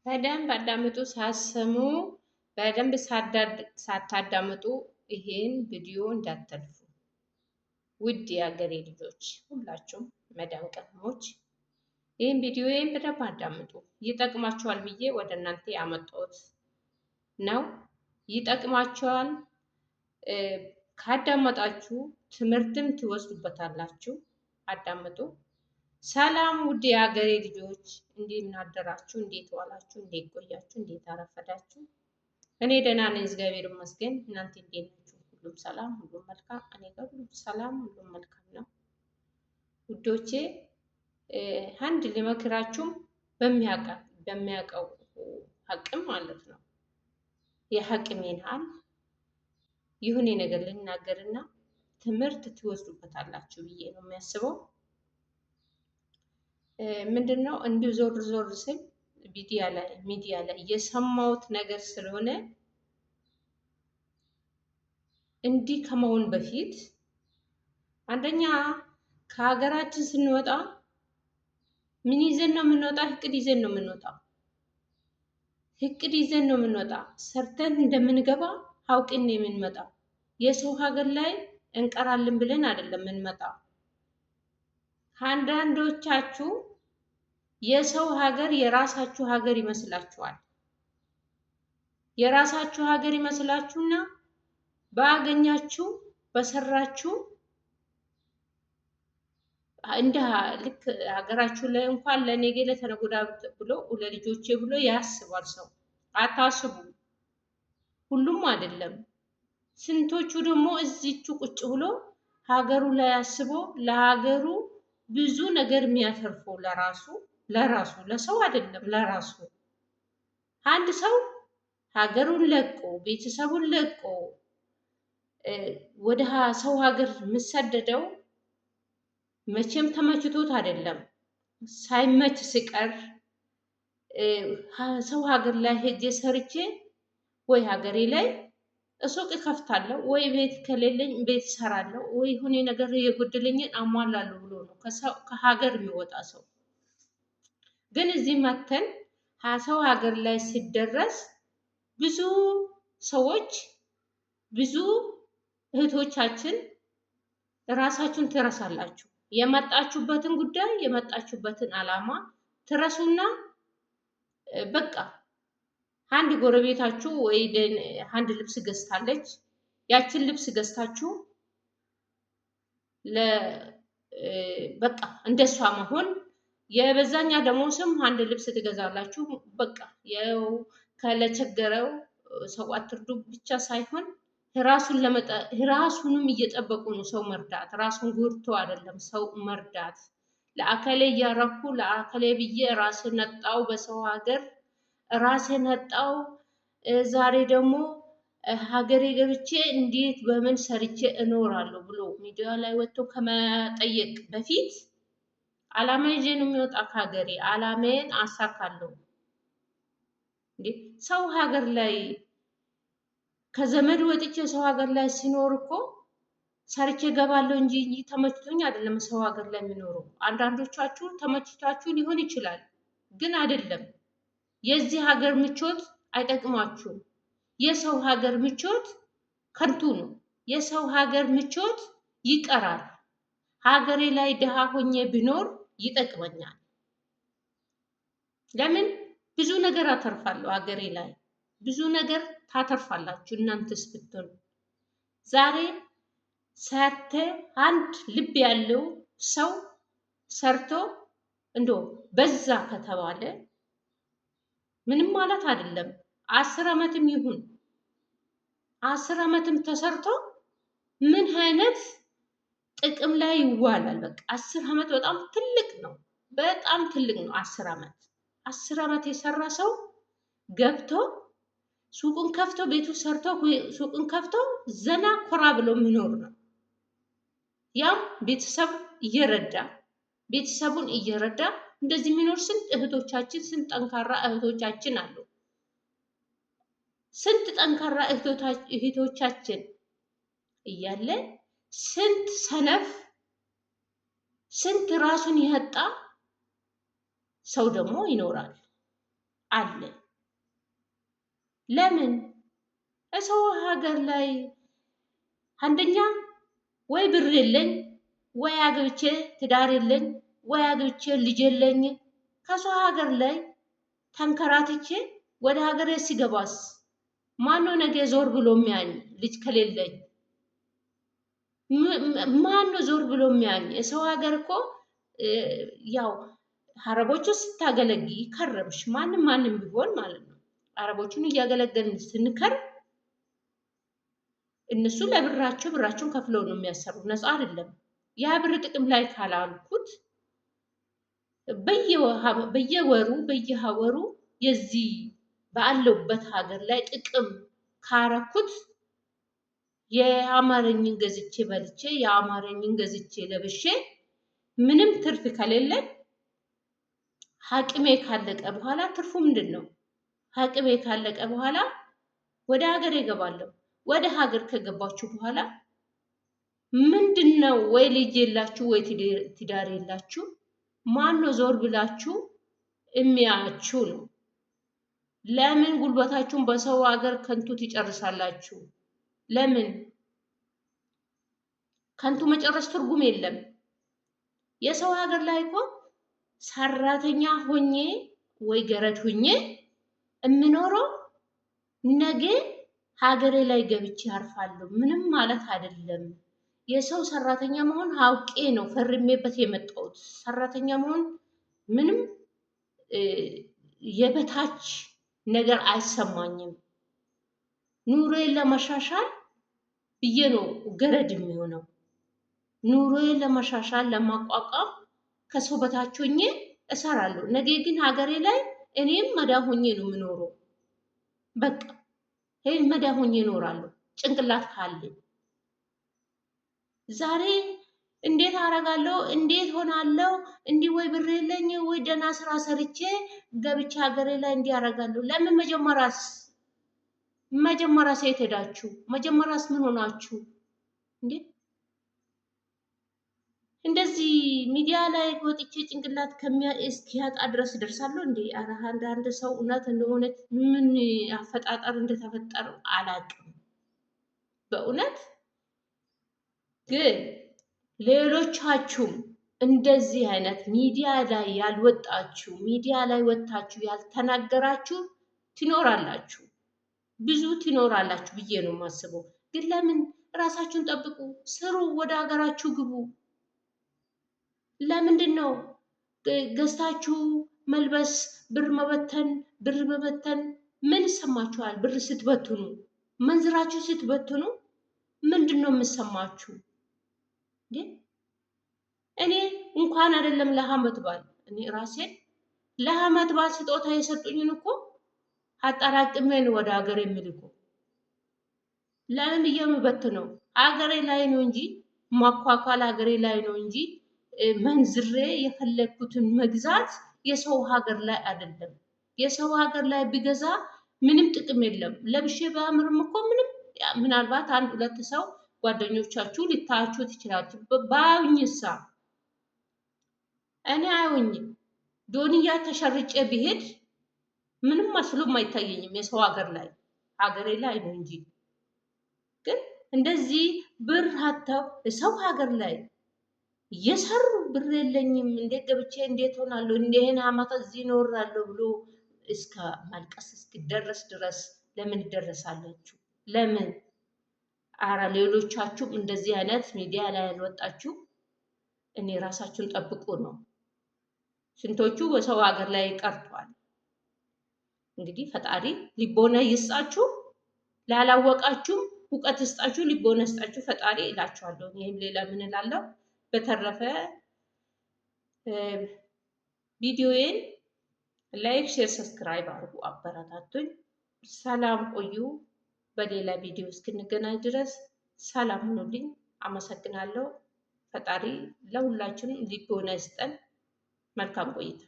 በደንብ አዳምጡ። ሳሰሙ በደንብ ሳታዳምጡ ይሄን ቪዲዮ እንዳትተልፉ። ውድ የአገሬ ልጆች ሁላችሁም መዳም ቅመሞች ይህን ቪዲዮዬን በደንብ አዳምጡ። ይጠቅማችኋል ብዬ ወደ እናንተ ያመጣሁት ነው። ይጠቅማችኋል። ካዳመጣችሁ ትምህርትም ትወስዱበታላችሁ። አዳምጡ። ሰላም ውድ የሀገሬ ልጆች፣ እንዴት አደራችሁ? እንዴት ዋላችሁ? እንዴት ቆያችሁ? እንዴት አረፈዳችሁ? እኔ ደህና ነኝ፣ እግዚአብሔር ይመስገን። እናንተ እንዴት ናችሁ? ሁሉም ሰላም፣ ሁሉም መልካም? እኔ ጋር ሁሉም ሰላም፣ ሁሉም መልካም ነው ውዶቼ። አንድ ልመክራችሁም በሚያውቀው አቅም ማለት ነው የሐቅሜን ሀል ይሁን ነገር ልናገርና ትምህርት ትወስዱበታላችሁ ብዬ ነው የሚያስበው። ምንድነው እንዲሁ ዞር ዞር ስል ሚዲያ ላይ የሰማሁት ነገር ስለሆነ እንዲህ ከመሆን በፊት አንደኛ ከሀገራችን ስንወጣ ምን ይዘን ነው የምንወጣ? እቅድ ይዘን ነው የምንወጣ። እቅድ ይዘን ነው የምንወጣ። ሰርተን እንደምንገባ አውቅን ነው የምንመጣ። የሰው ሀገር ላይ እንቀራለን ብለን አይደለም የምንመጣ። አንዳንዶቻችሁ የሰው ሀገር የራሳችሁ ሀገር ይመስላችኋል። የራሳችሁ ሀገር ይመስላችሁና ባገኛችሁ በሰራችሁ እንደ ልክ ሀገራችሁ ላይ እንኳን ለነገ ለተነገ ወዲያ ብሎ ለልጆቼ ብሎ ያስባል ሰው። አታስቡ። ሁሉም አይደለም። ስንቶቹ ደግሞ እዚቹ ቁጭ ብሎ ሀገሩ ላይ አስቦ ለሀገሩ ብዙ ነገር የሚያተርፈው ለራሱ ለሰው አይደለም ለራሱ። አንድ ሰው ሀገሩን ለቆ ቤተሰቡን ለቆ ወደ ሰው ሀገር የሚሰደደው መቼም ተመችቶት አይደለም። ሳይመች ሲቀር ሰው ሀገር ላይ ሄጄ ሰርቼ ወይ ሀገሬ ላይ ሱቅ እከፍታለሁ ወይ ቤት ከሌለኝ ቤት እሰራለሁ ወይ ሆኔ ነገር የጎደለኝን አሟላለሁ ብሎ ነው ከሀገር የሚወጣ ሰው። ግን እዚህ መተን ሰው ሀገር ላይ ሲደረስ ብዙ ሰዎች ብዙ እህቶቻችን ራሳችሁን ትረሳላችሁ። የመጣችሁበትን ጉዳይ የመጣችሁበትን ዓላማ ትረሱና በቃ አንድ ጎረቤታችሁ ወይ አንድ ልብስ ገዝታለች። ያችን ልብስ ገዝታችሁ በቃ እንደሷ መሆን የበዛኛ ደሞዝም አንድ ልብስ ትገዛላችሁ። በቃ ያው ከለቸገረው ሰው አትርዱ ብቻ ሳይሆን ራሱንም እየጠበቁ ነው ሰው መርዳት። ራሱን ጎድቶ አይደለም ሰው መርዳት። ለአከሌ እያረኩ ለአከሌ ብዬ ራስን ነጣው፣ በሰው ሀገር ራሴን ነጣው። ዛሬ ደግሞ ሀገሬ ገብቼ እንዴት በምን ሰርቼ እኖራለሁ ብሎ ሚዲያ ላይ ወጥቶ ከመጠየቅ በፊት አላማ ይዤ ነው የሚወጣ ከሀገሬ። አላማዬን አሳካለሁ። እንዴ ሰው ሀገር ላይ ከዘመድ ወጥቼ ሰው ሀገር ላይ ሲኖር እኮ ሰርቼ ገባለሁ እንጂ ተመችቶኝ አይደለም ሰው ሀገር ላይ የሚኖረው። አንዳንዶቻችሁ ተመችታችሁ ሊሆን ይችላል፣ ግን አይደለም። የዚህ ሀገር ምቾት አይጠቅማችሁም። የሰው ሀገር ምቾት ከንቱ ነው። የሰው ሀገር ምቾት ይቀራል። ሀገሬ ላይ ድሃ ሆኜ ቢኖር ይጠቅመኛል። ለምን? ብዙ ነገር አተርፋለሁ። ሀገሬ ላይ ብዙ ነገር ታተርፋላችሁ እናንተስ ብትሆኑ። ዛሬ ሰርተ አንድ ልብ ያለው ሰው ሰርቶ እንዶ በዛ ከተባለ ምንም ማለት አይደለም። 10 ዓመትም ይሁን 10 ዓመትም ተሰርቶ ምን አይነት ጥቅም ላይ ይዋላል? በቃ 10 ዓመት በጣም ትልቅ ነው። በጣም ትልቅ ነው 10 ዓመት። 10 ዓመት የሰራ ሰው ገብቶ ሱቁን ከፍቶ ቤቱ ሰርቶ ሱቁን ከፍቶ ዘና ኮራ ብሎ የሚኖር ነው። ያም ቤተሰብ እየረዳ ቤተሰቡን እየረዳ እንደዚህ የሚኖር ስንት እህቶቻችን ስንት ጠንካራ እህቶቻችን አሉ። ስንት ጠንካራ እህቶቻችን እያለ ስንት ሰነፍ ስንት ራሱን ያጣ ሰው ደግሞ ይኖራል። አለ። ለምን ሰው ሀገር ላይ አንደኛ ወይ ብር የለኝ ወይ አግብቼ ትዳር የለኝ ወይ አግብቼ ልጅ የለኝ። ከሰው ሀገር ላይ ተንከራትቼ ወደ ሀገሬ ሲገባስ ማነው ነገ ዞር ብሎ የሚያኝ? ልጅ ከሌለኝ ማነው ዞር ብሎ የሚያኝ? የሰው ሀገር እኮ ያው አረቦቹ ስታገለጊ ከረምሽ ማንም ቢሆን ማለት ነው። አረቦቹን እያገለገልን ስንከር እነሱ ለብራቸው ብራቸውን ከፍለው ነው የሚያሰሩ፣ ነፃ አይደለም። ያ ብር ጥቅም ላይ ካላልኩት በየወሩ የዚህ ባለውበት ሀገር ላይ ጥቅም ካረኩት የአማረኝን ገዝቼ በልቼ የአማረኝን ገዝቼ ለብሼ ምንም ትርፍ ከሌለኝ አቅሜ ካለቀ በኋላ ትርፉ ምንድን ነው? አቅሜ ካለቀ በኋላ ወደ ሀገር እገባለሁ። ወደ ሀገር ከገባችሁ በኋላ ምንድን ነው? ወይ ልጅ የላችሁ ወይ ትዳር የላችሁ። ማነው ዞር ብላችሁ የሚያችሁ ነው? ለምን ጉልበታችሁን በሰው ሀገር ከንቱ ትጨርሳላችሁ? ለምን? ከንቱ መጨረስ ትርጉም የለም። የሰው ሀገር ላይ እኮ ሰራተኛ ሆኜ ወይ ገረድ ሆኜ የምኖረው ነገ ሀገሬ ላይ ገብቼ አርፋለሁ ምንም ማለት አይደለም። የሰው ሰራተኛ መሆን አውቄ ነው ፈርሜበት የመጣሁት። ሰራተኛ መሆን ምንም የበታች ነገር አይሰማኝም። ኑሮዬን ለማሻሻል ብዬ ነው ገረድ የሚሆነው። ኑሮዬን ለማሻሻል ለማቋቋም ከሰው በታች ሆኜ እሰራለሁ። ነገ ግን ሀገሬ ላይ እኔም መዳም ሆኜ ነው የምኖረው። በቃ ይሄን መዳም ሆኜ እኖራለሁ ጭንቅላት ካለኝ። ዛሬ እንዴት አረጋለሁ? እንዴት ሆናለሁ? እንዲህ ወይ ብር የለኝ ወይ ደህና ስራ ሰርቼ ገብቼ ሀገሬ ላይ እንዲህ አረጋለሁ። ለምን? መጀመሪያስ የት ሄዳችሁ? መጀመሪያስ ምን ሆናችሁ እንዴ? እንደዚህ ሚዲያ ላይ ወጥቼ ጭንቅላት እስኪያጣ ድረስ ደርሳለሁ እንዴ? ኧረ አንዳንድ ሰው እውነት እንደሆነ ምን አፈጣጠር እንደተፈጠረው አላውቅም። በእውነት ግን ሌሎቻችሁም እንደዚህ አይነት ሚዲያ ላይ ያልወጣችሁ ሚዲያ ላይ ወጥታችሁ ያልተናገራችሁ ትኖራላችሁ፣ ብዙ ትኖራላችሁ ብዬ ነው የማስበው። ግን ለምን? ራሳችሁን ጠብቁ፣ ስሩ፣ ወደ ሀገራችሁ ግቡ። ለምንድን ነው ገዝታችሁ መልበስ ብር መበተን? ምን ይሰማችኋል? ብር ስትበትኑ መንዝራችሁ ስትበትኑ ምንድን ነው የምሰማችሁ? እኔ እንኳን አይደለም ለዓመት በዓል እኔ ራሴ ለዓመት በዓል ስጦታ የሰጡኝን እኮ አጠራቅሜ ነው ወደ ሀገር የሚልኩ። ለምን ብዬ የምበትነው ሀገሬ ላይ ነው እንጂ ማኳኳል ሀገሬ ላይ ነው እንጂ መንዝሬ የፈለግኩትን መግዛት የሰው ሀገር ላይ አይደለም። የሰው ሀገር ላይ ቢገዛ ምንም ጥቅም የለም። ለብሼ በአምርም እኮ ምንም ምናልባት አንድ ሁለት ሰው ጓደኞቻችሁ ልታያችሁ ትችላችሁ። ባዩኝሳ እኔ አዩኝም። ዶንያ ተሸርጬ ብሄድ ምንም መስሎም አይታየኝም። የሰው ሀገር ላይ ሀገሬ ላይ ነው እንጂ። ግን እንደዚህ ብር ሀተው ሰው ሀገር ላይ እየሰሩ ብር የለኝም እንዴት ገብቼ እንዴት ሆናለሁ እንዴን አመት እዚህ እኖራለሁ ብሎ እስከ ማልቀስ እስኪደረስ ድረስ ለምን ይደረሳላችሁ? ለምን? አረ ሌሎቻችሁም እንደዚህ አይነት ሚዲያ ላይ ያልወጣችሁ እኔ ራሳችሁን ጠብቁ ነው። ስንቶቹ በሰው ሀገር ላይ ቀርቷል። እንግዲህ ፈጣሪ ልቦና ይስጣችሁ፣ ላላወቃችሁም እውቀት ይስጣችሁ፣ ልቦና ይስጣችሁ ፈጣሪ እላችኋለሁ። ይህም ሌላ ምን እላለሁ? በተረፈ ቪዲዮዬን ላይክ፣ ሼር፣ ሰብስክራይብ አድርጉ፣ አበረታቱኝ። ሰላም ቆዩ። በሌላ ቪዲዮ እስክንገናኝ ድረስ ሰላም ሁኑልኝ። አመሰግናለሁ። ፈጣሪ ለሁላችንም ልቦና ይስጠን። መልካም ቆይታ